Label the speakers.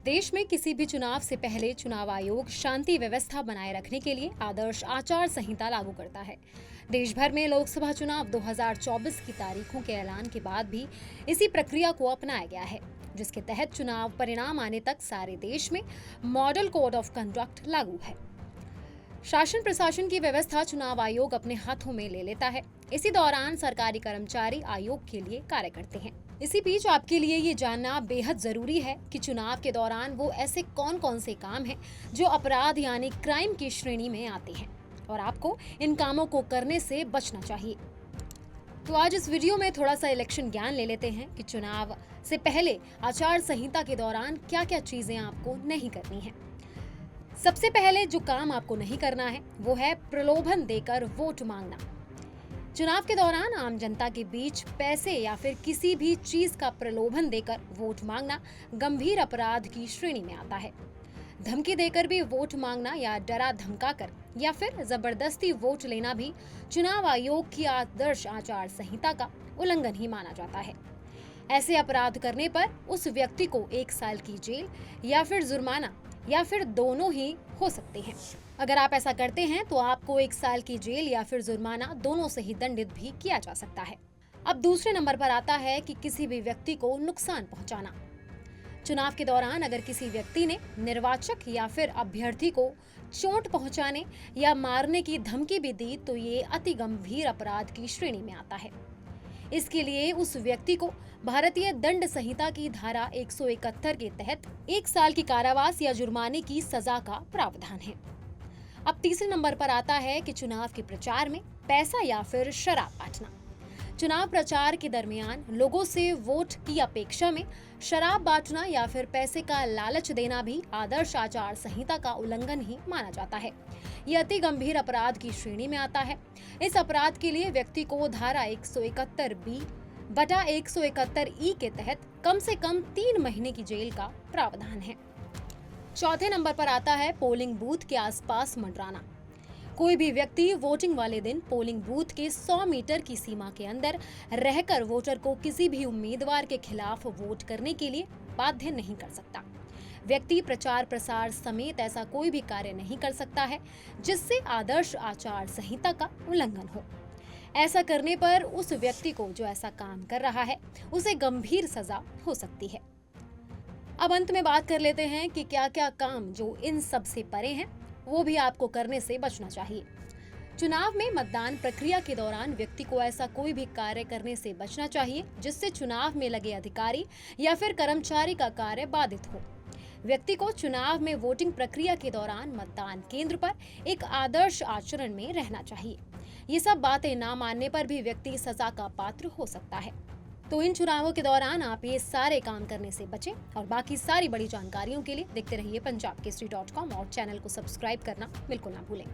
Speaker 1: देश में किसी भी चुनाव से पहले चुनाव आयोग शांति व्यवस्था बनाए रखने के लिए आदर्श आचार संहिता लागू करता है। देश भर में लोकसभा चुनाव 2024 की तारीखों के ऐलान के बाद भी इसी प्रक्रिया को अपनाया गया है, जिसके तहत चुनाव परिणाम आने तक सारे देश में मॉडल कोड ऑफ कंडक्ट लागू है। शासन प्रशासन की व्यवस्था चुनाव आयोग अपने हाथों में ले लेता है। इसी दौरान सरकारी कर्मचारी आयोग के लिए कार्य करते हैं। इसी बीच आपके लिए ये जानना बेहद जरूरी है कि चुनाव के दौरान वो ऐसे कौन कौन से काम हैं जो अपराध यानी क्राइम की श्रेणी में आते हैं और आपको इन कामों को करने से बचना चाहिए। तो आज इस वीडियो में थोड़ा सा इलेक्शन ज्ञान ले लेते हैं कि चुनाव से पहले आचार संहिता के दौरान क्या क्या चीजें आपको नहीं करनी है। सबसे पहले जो काम आपको नहीं करना है वो है प्रलोभन देकर वोट मांगना। चुनाव के दौरान आम जनता के बीच पैसे या फिर किसी भी चीज का प्रलोभन देकर वोट मांगना गंभीर अपराध की श्रेणी में आता है। धमकी देकर भी वोट मांगना या डरा धमकाकर या फिर जबरदस्ती वोट लेना भी चुनाव आयोग की आदर्श आचार संहिता का उल्लंघन ही माना जाता है। ऐसे अपराध करने पर उस व्यक्ति को 1 साल की जेल या फिर जुर्माना या फिर दोनों ही हो सकते हैं। अगर आप ऐसा करते हैं तो आपको 1 साल की जेल या फिर जुर्माना दोनों से ही दंडित भी किया जा सकता है। अब दूसरे नंबर पर आता है कि किसी भी व्यक्ति को नुकसान पहुंचाना। चुनाव के दौरान अगर किसी व्यक्ति ने निर्वाचक या फिर अभ्यर्थी को चोट पहुंचाने या मारने की धमकी भी दी तो ये अति गंभीर अपराध की श्रेणी में आता है। इसके लिए उस व्यक्ति को भारतीय दंड संहिता की धारा 171 के तहत 1 साल की कारावास या जुर्माने की सजा का प्रावधान है। अब तीसरे नंबर पर आता है कि चुनाव के प्रचार में पैसा या फिर शराब बांटना। चुनाव प्रचार के दरमियान लोगों से वोट की अपेक्षा में शराब बांटना या फिर पैसे का लालच देना भी आदर्श आचार संहिता का उल्लंघन ही माना जाता है। ये अति गंभीर अपराध की श्रेणी में आता है। इस अपराध के लिए व्यक्ति को धारा 171B/171E के तहत कम से कम 3 महीने की जेल का प्रावधान है। चौथे नंबर पर आता है पोलिंग बूथ के आसपास मंडराना। कोई भी व्यक्ति वोटिंग वाले दिन पोलिंग बूथ के 100 मीटर की सीमा के अंदर रहकर वोटर को किसी भी उम्मीदवार के खिलाफ वोट करने के लिए बाध्य नहीं कर सकता। व्यक्ति प्रचार प्रसार समेत ऐसा कोई भी कार्य नहीं कर सकता है जिससे आदर्श आचार संहिता का उल्लंघन हो। ऐसा करने पर उस व्यक्ति को जो ऐसा काम कर रहा है उसे गंभीर सजा हो सकती है। अब अंत में बात कर लेते हैं कि क्या क्या काम जो इन सब से परे हैं वो भी आपको करने से बचना चाहिए। चुनाव में मतदान प्रक्रिया के दौरान व्यक्ति को ऐसा कोई भी कार्य करने से बचना चाहिए जिससे चुनाव में लगे अधिकारी या फिर कर्मचारी का कार्य बाधित हो। व्यक्ति को चुनाव में वोटिंग प्रक्रिया के दौरान मतदान केंद्र पर एक आदर्श आचरण में रहना चाहिए। ये सब बातें ना मानने पर भी व्यक्ति सजा का पात्र हो सकता है। तो इन चुनावों के दौरान आप ये सारे काम करने से बचें और बाकी सारी बड़ी जानकारियों के लिए देखते रहिए punjabkesari.com और चैनल को सब्सक्राइब करना बिल्कुल ना भूलें।